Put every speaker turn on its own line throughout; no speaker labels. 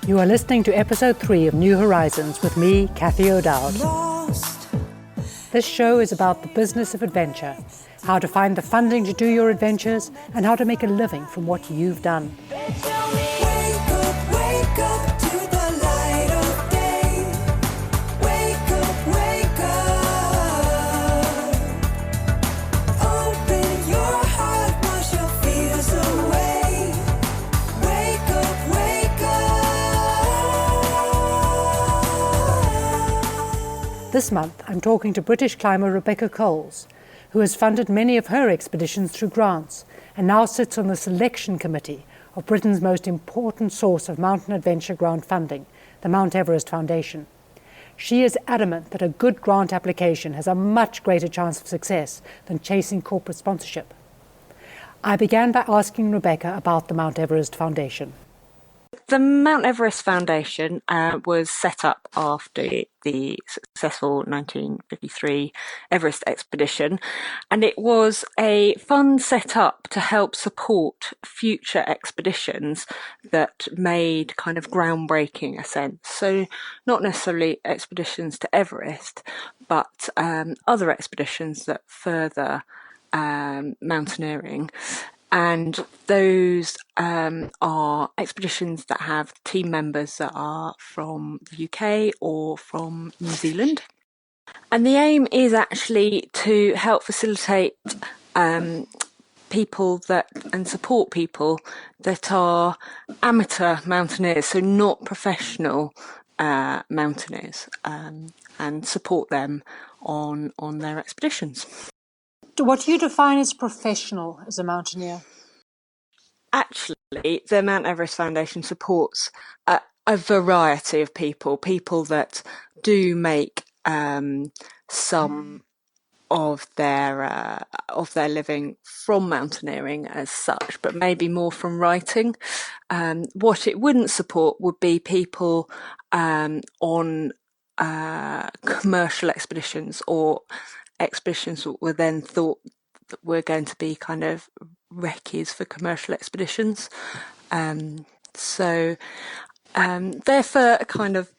You are listening to episode 3 of New Horizons with me, Kathy O'Dowd. This show is about the business of adventure, how to find the funding to do your adventures, and how to make a living from what you've done. This month, I'm talking to British climber Rebecca Coles, who has funded many of her expeditions through grants and now sits on the selection committee of Britain's most important source of mountain adventure grant funding, the Mount Everest Foundation. She is adamant that a good grant application has a much greater chance of success than chasing corporate sponsorship. I began by asking Rebecca about the Mount Everest Foundation.
The Mount Everest Foundation was set up after the successful 1953 Everest expedition, and it was a fund set up to help support future expeditions that made kind of groundbreaking ascents. So not necessarily expeditions to Everest, but other expeditions that further mountaineering. And those are expeditions that have team members that are from the UK or from New Zealand. And the aim is actually to help facilitate people that and support people that are amateur mountaineers, so not professional mountaineers, and support them on their expeditions.
What do you define as professional as a mountaineer?
Actually, the Mount Everest Foundation supports a variety of people that do make some of their living from mountaineering as such, but maybe more from writing. What it wouldn't support would be people on commercial expeditions or expeditions that were then thought that were going to be kind of recce's for commercial expeditions. So they're for kind of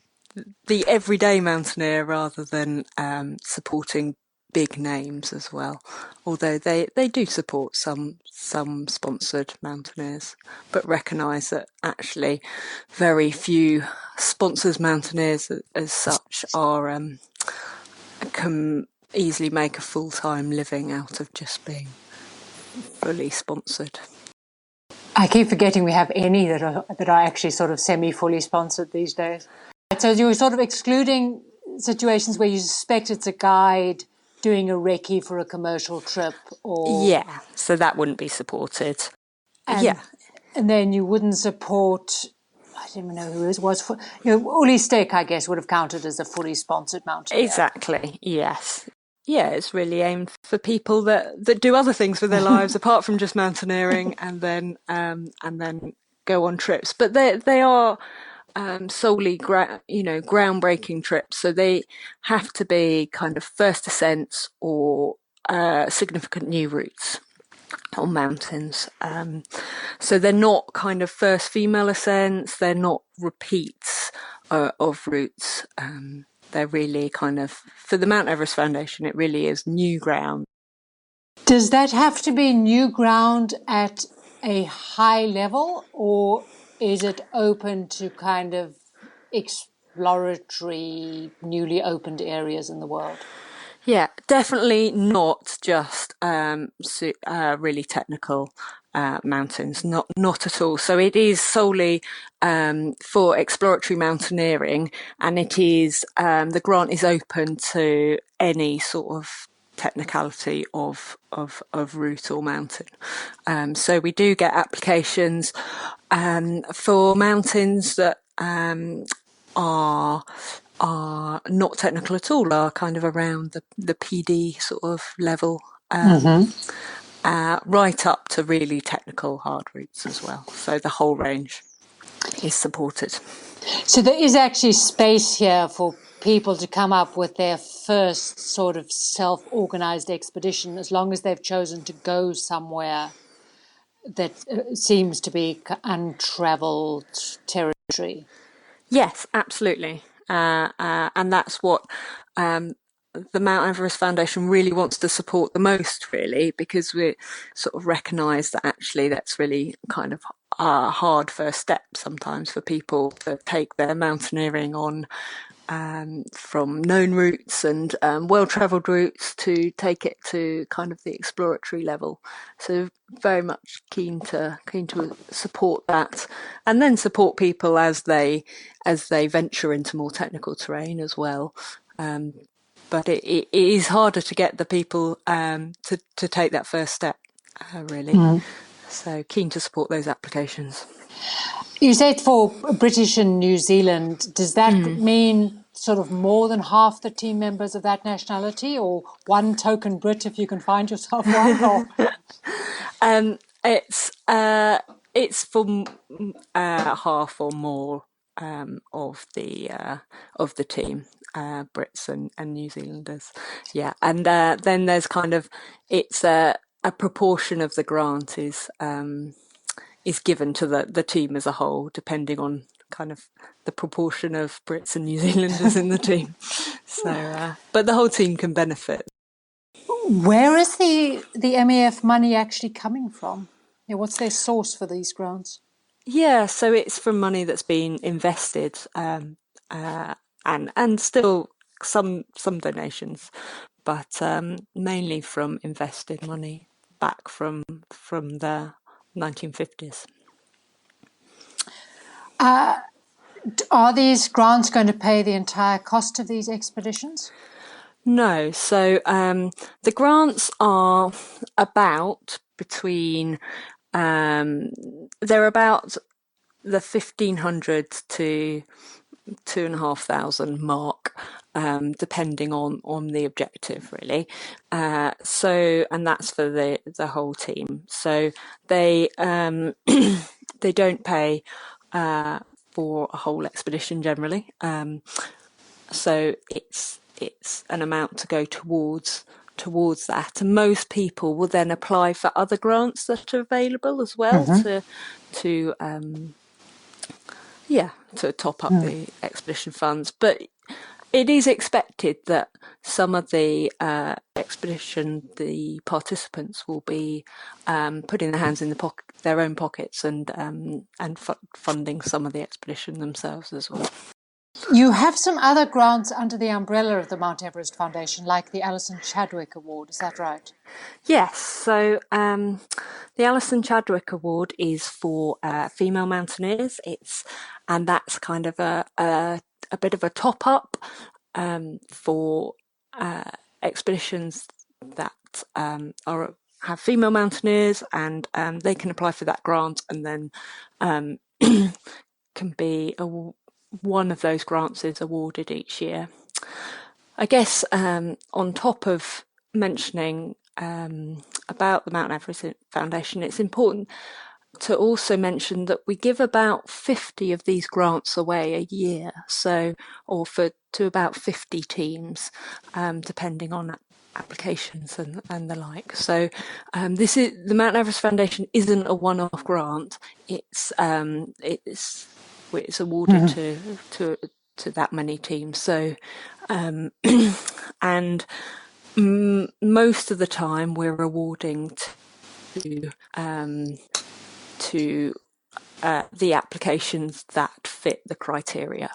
the everyday mountaineer rather than supporting big names as well, although they do support some sponsored mountaineers, but recognise that actually very few sponsors mountaineers as such are can easily make a full-time living out of just being fully sponsored.
I keep forgetting we have any that are actually sort of semi-fully sponsored these days. So you're sort of excluding situations where you suspect it's a guide doing a recce for a commercial trip, or
yeah, so that wouldn't be supported.
And then you wouldn't support. I don't even know who it was. Uli Steck, I guess, would have counted as a fully sponsored mountaineer.
Exactly. Yes. Yeah, it's really aimed for people that do other things with their lives apart from just mountaineering, and then go on trips. But they are solely groundbreaking trips, so they have to be kind of first ascents or significant new routes on mountains. So they're not kind of first female ascents. They're not repeats of routes. They're really kind of, for the Mount Everest Foundation, it really is new ground.
Does that have to be new ground at a high level, or is it open to kind of exploratory, newly opened areas in the world?
Yeah, definitely not just really technical mountains, not at all. So it is solely for exploratory mountaineering, and it is the grant is open to any sort of technicality of route or mountain. So we do get applications for mountains that are not technical at all, are kind of around the PD sort of level, right up to really technical hard routes as well. So the whole range is supported.
So there is actually space here for people to come up with their first sort of self-organized expedition, as long as they've chosen to go somewhere that seems to be untraveled territory exploratory.
Yes, absolutely. And that's what the Mount Everest Foundation really wants to support the most, really, because we sort of recognise that actually that's really kind of a hard first step sometimes for people to take their mountaineering on from known routes and well-travelled routes to take it to kind of the exploratory level. So very much keen to support that, and then support people as they venture into more technical terrain as well. But it is harder to get the people to take that first step, really. So keen to support those applications.
You said for British and New Zealand, does that mean sort of more than half the team members of that nationality, or one token Brit if you can find yourself one? Or
It's for half or more of the team, Brits and New Zealanders. Yeah, and then there's kind of it's a proportion of the grant is given to the team as a whole, depending on kind of the proportion of Brits and New Zealanders in the team. So, but the whole team can benefit.
where is the MEF money actually coming from? Yeah, what's their source for these grants?
Yeah, so it's from money that's been invested, and still some donations, but mainly from invested money back from the 1950s.
Are these grants going to pay the entire cost of these expeditions?
No, so the grants are about between they're about the 1,500 to 2,500 mark, depending on the objective, really. So, and that's for the whole team. So they they don't pay for a whole expedition generally. So it's an amount to go towards that, and most people will then apply for other grants that are available as well to top up the expedition funds. But it is expected that some of the the participants will be putting their hands in their own pockets and funding some of the expedition themselves as well.
You have some other grants under the umbrella of the Mount Everest Foundation, like the Alison Chadwick Award. Is that right?
Yes. So the Alison Chadwick Award is for female mountaineers. And that's kind of a bit of a top up for expeditions that have female mountaineers, and they can apply for that grant, and then can be one of those grants is awarded each year. I guess on top of mentioning about the Mount Everest Foundation, it's important to also mention that we give about 50 of these grants away a year, to about 50 teams, depending on applications and the like. So the Mount Everest Foundation isn't a one-off grant. It's awarded to that many teams. So and most of the time we're awarding to the applications that fit the criteria.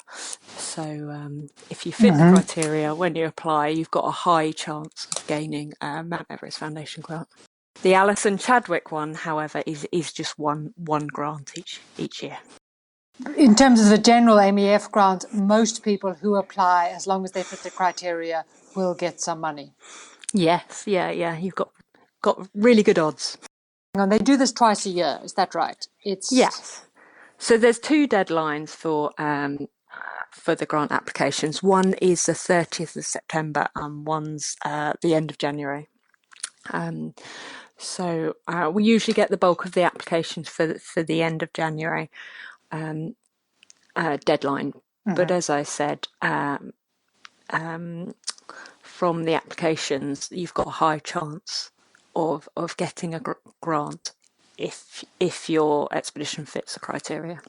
So if you fit the criteria when you apply, you've got a high chance of gaining a Mount Everest Foundation grant. The Alison Chadwick one, however, is just one grant each year.
In terms of the general MEF grant, most people who apply, as long as they fit the criteria, will get some money.
Yes, yeah. You've got really good odds.
And they do this twice a year, is that right?
Yes. So there's two deadlines for the grant applications. One is the 30th of September and one's the end of January. So we usually get the bulk of the applications for the end of January deadline. But as I said, from the applications, you've got a high chance of getting a grant if your expedition fits the criteria.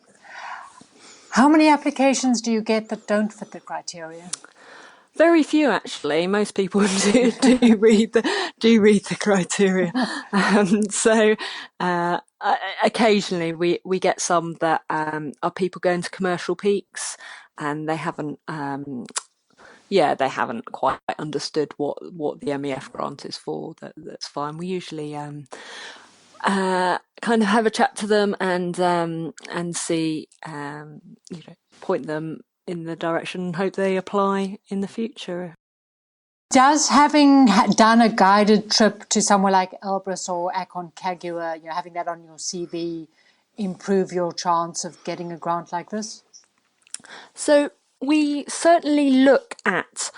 How many applications do you get that don't fit the criteria?
Very few, actually. Most people do read the criteria. So occasionally we get some that are people going to commercial peaks, and they haven't they haven't quite understood what the MEF grant is for. That's fine. We usually kind of have a chat to them and see point them in the direction and hope they apply in the future.
Does having done a guided trip to somewhere like Elbrus or Aconcagua, having that on your CV, improve your chance of getting a grant like this?
So we certainly look at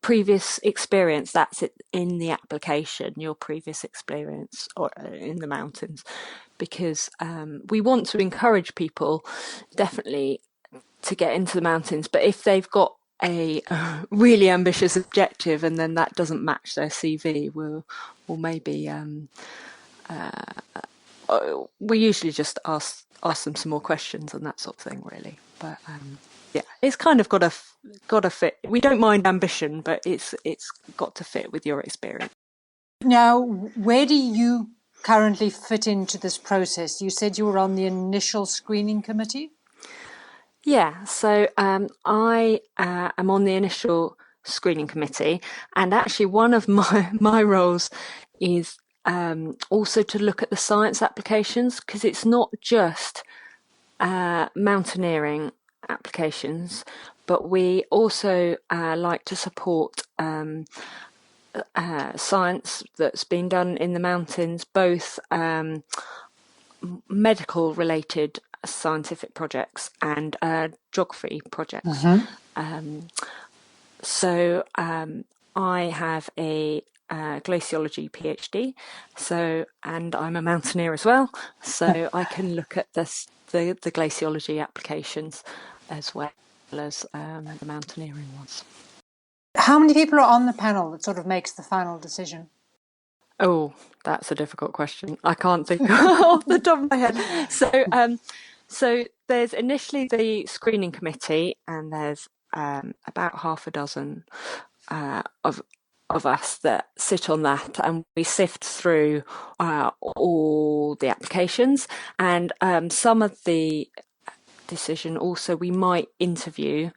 previous experience. That's it in the application, your previous experience or in the mountains, because we want to encourage people definitely to get into the mountains. But if they've got a really ambitious objective and then that doesn't match their CV, we'll maybe we usually just ask them some more questions and that sort of thing, really. But it's kind of got to fit. We don't mind ambition, but it's got to fit with your experience.
Now, where do you currently fit into this process? You said you were on the initial screening committee?
Yeah, so I am on the initial screening committee, and actually one of my roles is also to look at the science applications, because it's not just mountaineering applications, but we also like to support science that's been done in the mountains, both medical related scientific projects and geography projects. So I have a glaciology PhD, and I'm a mountaineer as well, so I can look at the glaciology applications as well as the mountaineering ones.
How many people are on the panel that sort of makes the final decision?
Oh, that's a difficult question. I can't think off the top of my head. So there's initially the screening committee, and there's about half a dozen of us that sit on that, and we sift through all the applications, and some of the decision also we might interview,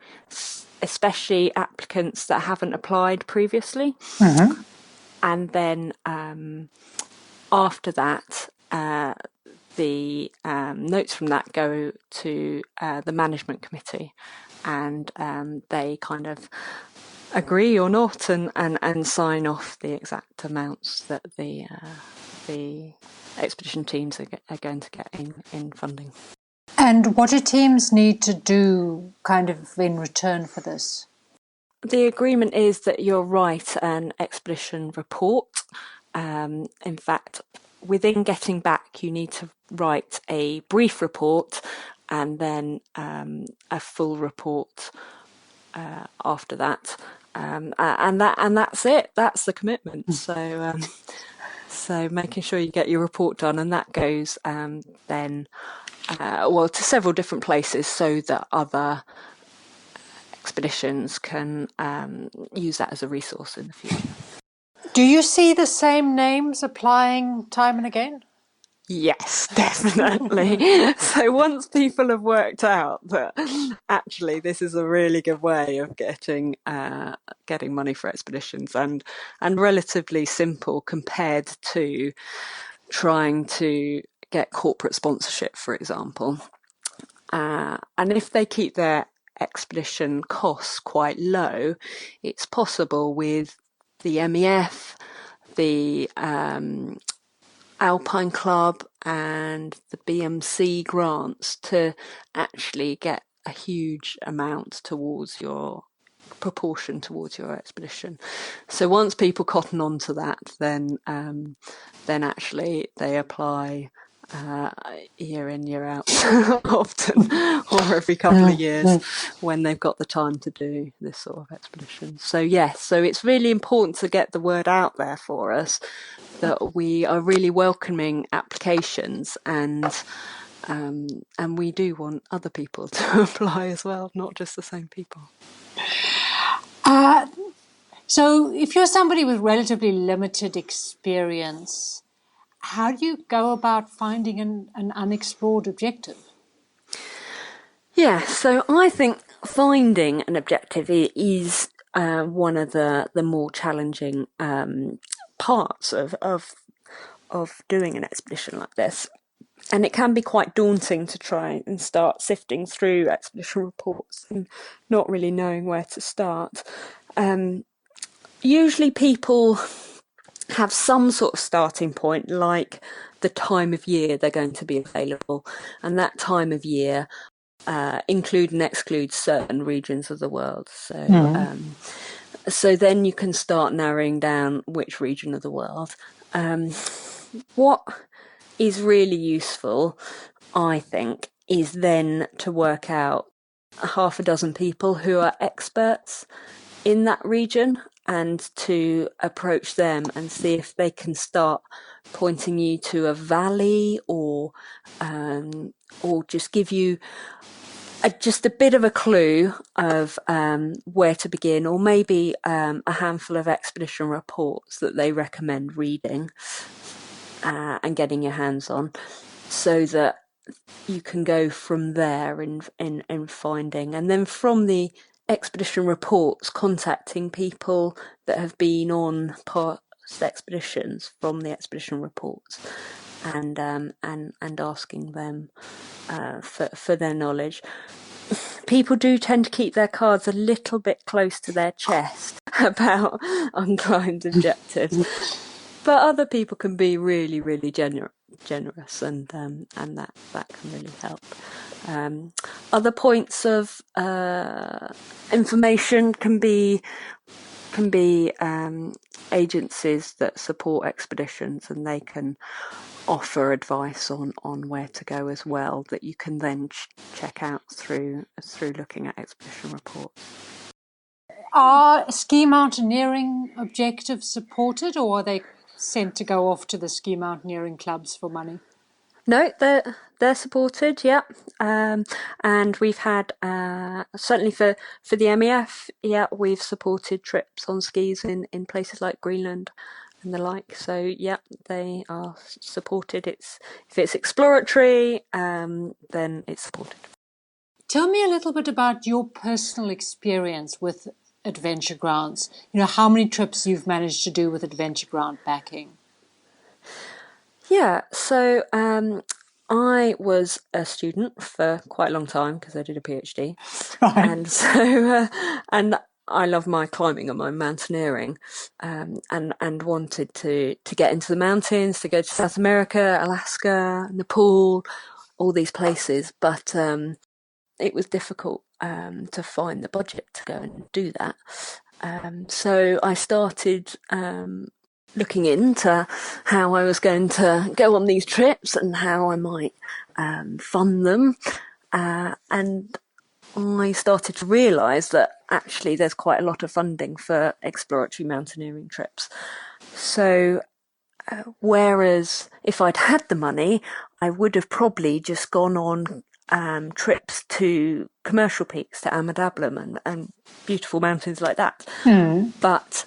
especially applicants that haven't applied previously. And then after that, the notes from that go to the management committee, and they kind of agree or not and sign off the exact amounts that the expedition teams are going to get in funding.
And what do teams need to do kind of in return for this?
The agreement is that you'll write an expedition report. In fact, within getting back, you need to write a brief report and then a full report after that. And that's it. That's the commitment. So making sure you get your report done, and that goes then to several different places so that other expeditions can use that as a resource in the future.
Do you see the same names applying time and again?
Yes, definitely. So once people have worked out that actually this is a really good way of getting money for expeditions, and relatively simple compared to trying to get corporate sponsorship, for example, and if they keep their expedition costs quite low, it's possible with the MEF, the Alpine Club and the BMC grants to actually get a huge amount towards your proportion towards your expedition. So once people cotton on to that, then actually they apply year in, year out often, or every couple of years when they've got the time to do this sort of expedition. So yes, so it's really important to get the word out there for us that we are really welcoming applications, and And we do want other people to apply as well, not just the same people.
So if you're somebody with relatively limited experience, how do you go about finding an unexplored objective?
Yeah, so I think finding an objective is one of the more challenging parts of doing an expedition like this. And it can be quite daunting to try and start sifting through expedition reports and not really knowing where to start. Usually people have some sort of starting point, like the time of year they're going to be available. And that time of year include and exclude certain regions of the world. So then you can start narrowing down which region of the world. What is really useful, I think, is then to work out half a dozen people who are experts in that region and to approach them and see if they can start pointing you to a valley or just give you just a bit of a clue of where to begin, or maybe a handful of expedition reports that they recommend reading and getting your hands on, so that you can go from there in finding, and then from the expedition reports, contacting people that have been on past expeditions from the expedition reports, and asking them for their knowledge. People do tend to keep their cards a little bit close to their chest about unclimbed objectives, but other people can be really, really generous, and that can really help. Other points of information can be agencies that support expeditions, and they can offer advice on where to go as well, that you can then check out through looking at expedition reports.
Are ski mountaineering objectives supported, or are they sent to go off to the ski mountaineering clubs for money?
No, they're supported, yeah. And we've had certainly for the MEF, yeah, we've supported trips on skis in places like Greenland and the like. So yeah, they are supported. If it's exploratory, then it's supported.
Tell me a little bit about your personal experience with Adventure Grounds. You know, how many trips you've managed to do with Adventure Ground backing?
Yeah, so I was a student for quite a long time because I did a PhD,
Right.
and so and I love my climbing and my mountaineering, and wanted to get into the mountains, to go to South America, Alaska, Nepal, all these places, but it was difficult to find the budget to go and do that. So I started looking into how I was going to go on these trips and how I might fund them. And I started to realise that actually there's quite a lot of funding for exploratory mountaineering trips. So whereas if I'd had the money, I would have probably just gone on trips to commercial peaks, to Amadablam and beautiful mountains like that. But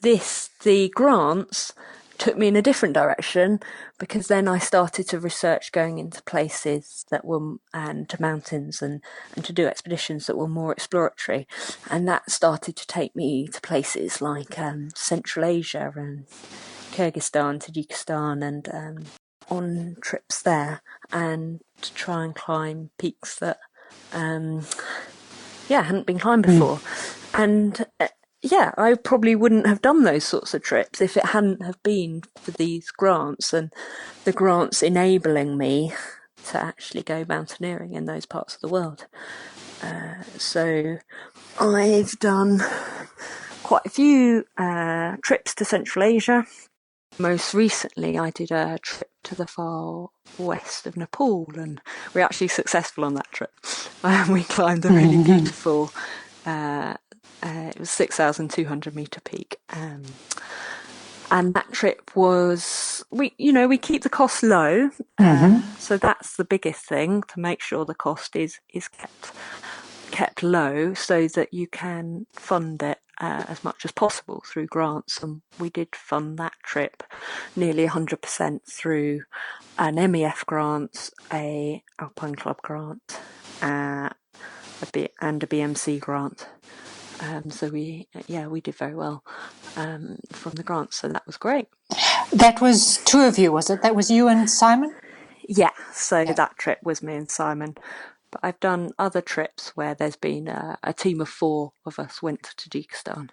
the grants took me in a different direction, because then I started to research going into places that were, and to mountains and to do expeditions that were more exploratory. And that started to take me to places like Central Asia and Kyrgyzstan, Tajikistan, and on trips there, and to try and climb peaks that hadn't been climbed before. And yeah, I probably wouldn't have done those sorts of trips if it hadn't have been for these grants, and the grants enabling me to actually go mountaineering in those parts of the world. So I've done quite a few trips to Central Asia. Most recently, I did a trip to the far west of Nepal, and we were actually successful on that trip. We climbed a really beautiful, it was 6,200 metre peak. And that trip was, we keep the cost low. So that's the biggest thing, to make sure the cost is kept low so that you can fund it as much as possible through grants. And we did fund that trip nearly 100% through an MEF grant, a Alpine Club grant, and a BMC grant. So we did very well from the grants, so that was great.
That was two of you, was it? That was you and Simon?
Yeah, so that trip was me and Simon. But I've done other trips where there's been a team of 4 of us went to Tajikistan.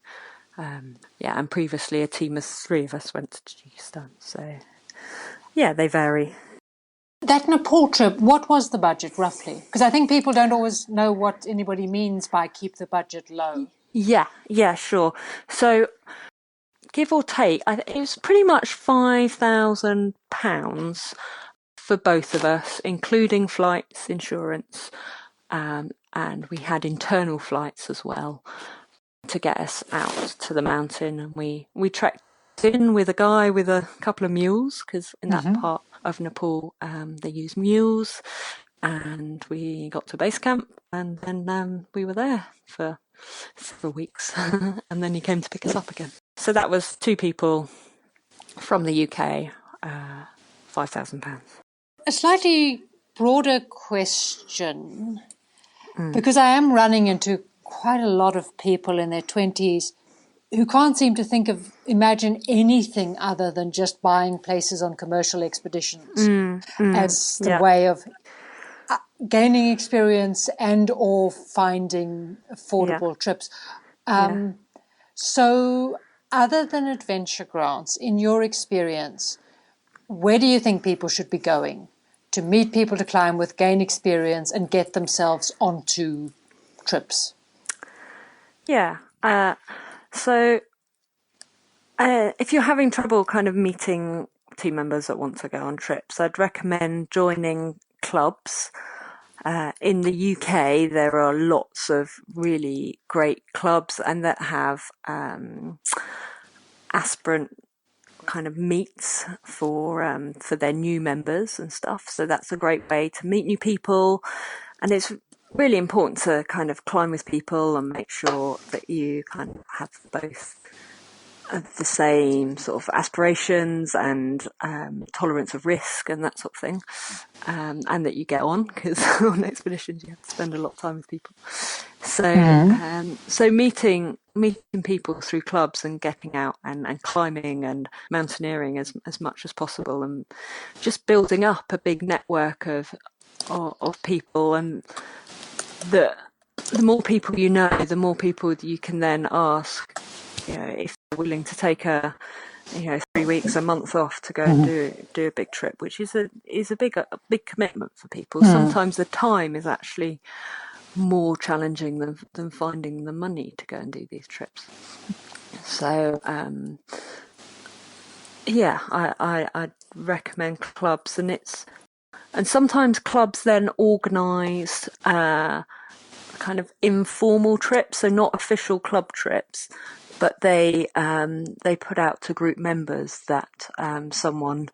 And previously a team of 3 of us went to Tajikistan. So, yeah, they vary.
That Nepal trip, what was the budget roughly? Because I think people don't always know what anybody means by keep the budget low.
Yeah, sure. So, give or take, it was pretty much £5,000 for both of us, including flights, insurance, and we had internal flights as well to get us out to the mountain. And we trekked in with a guy with a couple of mules, because in that part of Nepal they use mules. And we got to base camp, and then we were there for several weeks, and then he came to pick us up again. So that was 2 people from the UK, £5,000.
A slightly broader question, because I am running into quite a lot of people in their 20s who can't seem to imagine anything other than just buying places on commercial expeditions as the way of gaining experience and or finding affordable trips. So other than adventure grants, in your experience, where do you think people should be going to meet people to climb with, gain experience and get themselves onto trips?
So if you're having trouble kind of meeting team members that want to go on trips, I'd recommend joining clubs. In the UK, there are lots of really great clubs, and that have aspirant kind of meets for their new members and stuff. So that's a great way to meet new people, and it's really important to kind of climb with people and make sure that you kind of have both the same sort of aspirations and tolerance of risk and that sort of thing, and that you get on, because on expeditions you have to spend a lot of time with people. So meeting people through clubs and getting out and climbing and mountaineering as much as possible, and just building up a big network of people. And the more people you know, the more people you can then ask, if they're willing to take 3 weeks, a month off to go and do a big trip, which is a big commitment for people. Sometimes the time is actually more challenging than finding the money to go and do these trips. So I'd recommend clubs, and sometimes clubs then organise kind of informal trips, so not official club trips, but they put out to group members that someone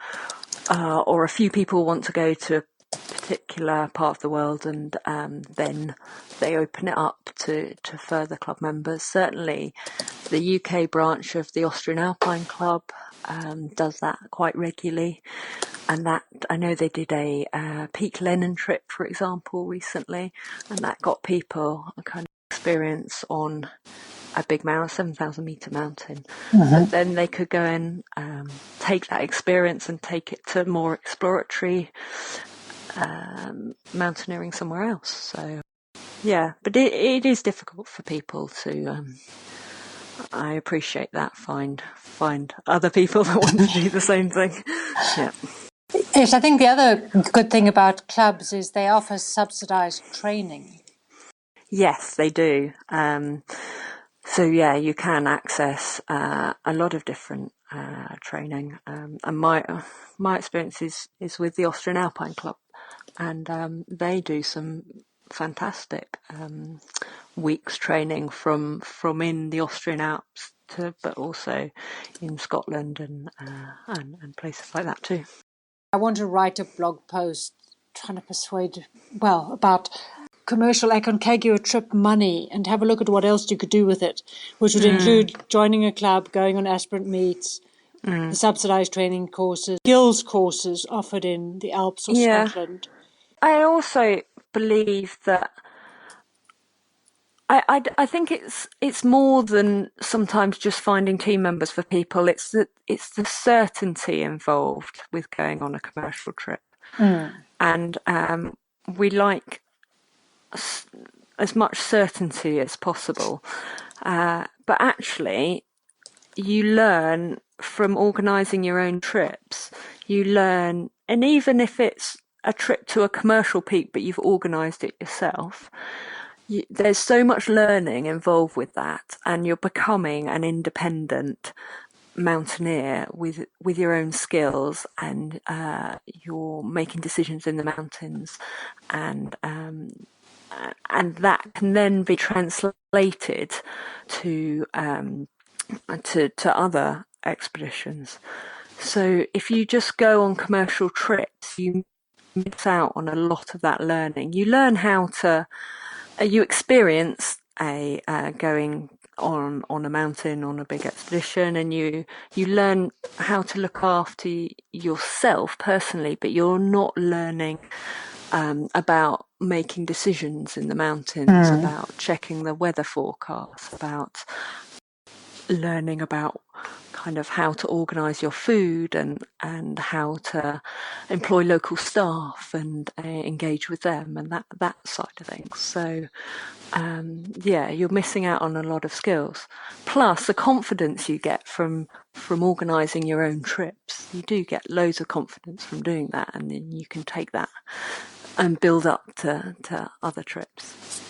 or a few people want to go to a particular part of the world, and then they open it up to further club members. Certainly the UK branch of the Austrian Alpine Club does that quite regularly, and that, I know they did a Peak Lennon trip, for example, recently, and that got people a kind of experience on a big mountain, 7,000 metre mountain. But then they could go and take that experience and take it to more exploratory mountaineering somewhere else. So but it is difficult for people to I appreciate that, find other people that want to do the same thing.
Yes, I think the other good thing about clubs is they offer subsidised training.
Yes, they do. So you can access a lot of different training. And my experience is with the Austrian Alpine Club, and they do some fantastic weeks training from in the Austrian Alps but also in Scotland and places like that too.
I want to write a blog post trying to persuade, about commercial Aconcagua trip money and have a look at what else you could do with it, which would include joining a club, going on aspirant meets, the subsidised training courses, skills courses offered in the Alps or Scotland.
I also believe that I think it's more than sometimes just finding team members for people. It's the certainty involved with going on a commercial trip, and we like as much certainty as possible. But actually, you learn from organising your own trips. You learn, and even if it's a trip to a commercial peak, but you've organised it yourself. There's so much learning involved with that, and you're becoming an independent mountaineer with your own skills, and you're making decisions in the mountains, and that can then be translated to other expeditions. So if you just go on commercial trips, you miss out on a lot of that learning. You learn how to. You experience going on a mountain on a big expedition, and you learn how to look after yourself personally, but you're not learning about making decisions in the mountains, about checking the weather forecast, about learning about kind of how to organise your food and how to employ local staff and engage with them and that side of things. So you're missing out on a lot of skills. Plus the confidence you get from organising your own trips. You do get loads of confidence from doing that, and then you can take that and build up to other trips.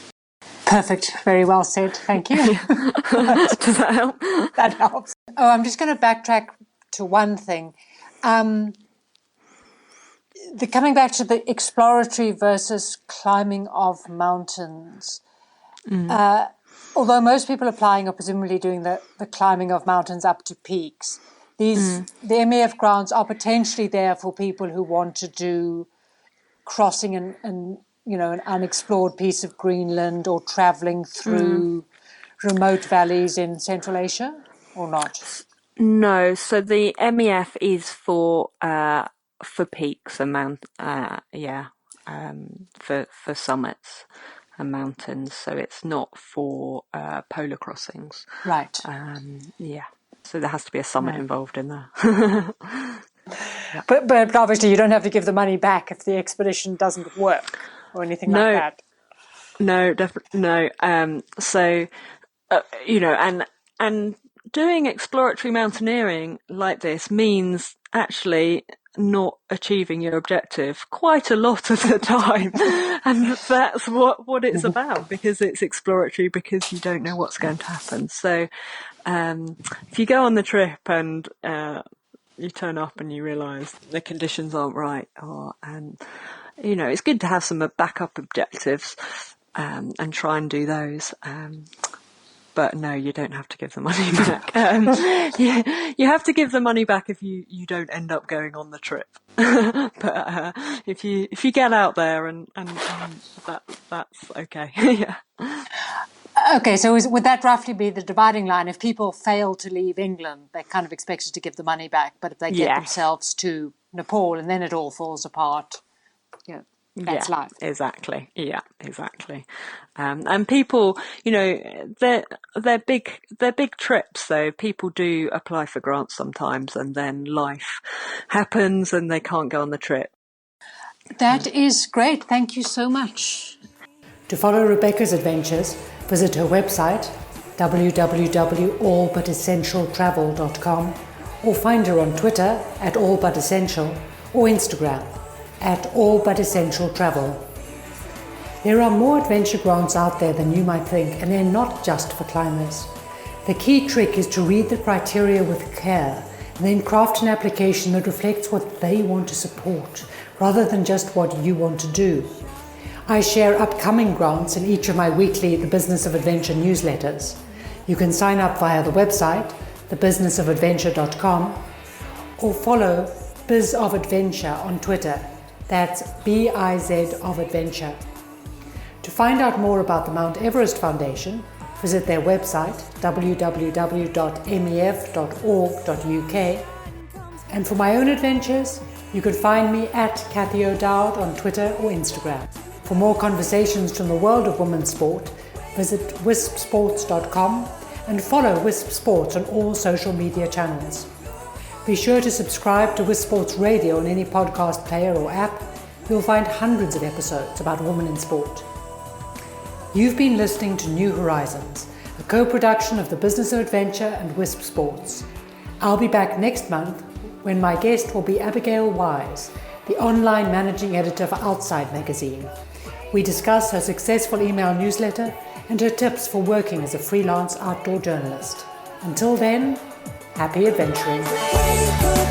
Perfect. Very well said. Thank you.
Does that help?
That helps. Oh, I'm just going to backtrack to one thing. Coming back to the exploratory versus climbing of mountains. Although most people applying are presumably doing the climbing of mountains up to peaks, the MEF grounds are potentially there for people who want to do crossing an unexplored piece of Greenland or travelling through remote valleys in Central Asia, or not?
No, so the MEF is for peaks and for summits and mountains. So it's not for polar crossings.
Right.
So there has to be a summit involved in there.
But obviously you don't have to give the money back if the expedition doesn't work or anything like that.
No, definitely no. And doing exploratory mountaineering like this means actually not achieving your objective quite a lot of the time. And that's what it's about, because it's exploratory, because you don't know what's going to happen. So if you go on the trip and you turn up and you realise the conditions aren't right, it's good to have some backup objectives and try and do those. But no, you don't have to give the money back. You have to give the money back if you don't end up going on the trip. But if you get out there and that's okay. Yeah.
Okay, so would that roughly be the dividing line? If people fail to leave England, they're kind of expected to give the money back. But if they get themselves to Nepal and then it all falls apart, that's life.
Exactly. Yeah, exactly. And people, they're big trips. So people do apply for grants sometimes, and then life happens and they can't go on the trip.
That is great. Thank you so much.
To follow Rebecca's adventures, visit her website www.allbutessentialtravel.com, or find her on Twitter @allbutessential or Instagram @allbutessentialtravel. There are more adventure grants out there than you might think, and they're not just for climbers. The key trick is to read the criteria with care and then craft an application that reflects what they want to support rather than just what you want to do. I share upcoming grants in each of my weekly The Business of Adventure newsletters. You can sign up via the website, thebusinessofadventure.com, or follow Biz of Adventure on Twitter. That's BIZ of Adventure. To find out more about the Mount Everest Foundation, visit their website www.mef.org.uk. And for my own adventures, you can find me at Cathy O'Dowd on Twitter or Instagram. For more conversations from the world of women's sport, visit wispsports.com and follow Wisp Sports on all social media channels. Be sure to subscribe to Wisp Sports Radio on any podcast player or app. You'll find hundreds of episodes about women in sport. You've been listening to New Horizons, a co-production of the Business of Adventure and Wisp Sports. I'll be back next month when my guest will be Abigail Wise, the online managing editor for Outside magazine. We discuss her successful email newsletter and her tips for working as a freelance outdoor journalist. Until then, happy adventuring.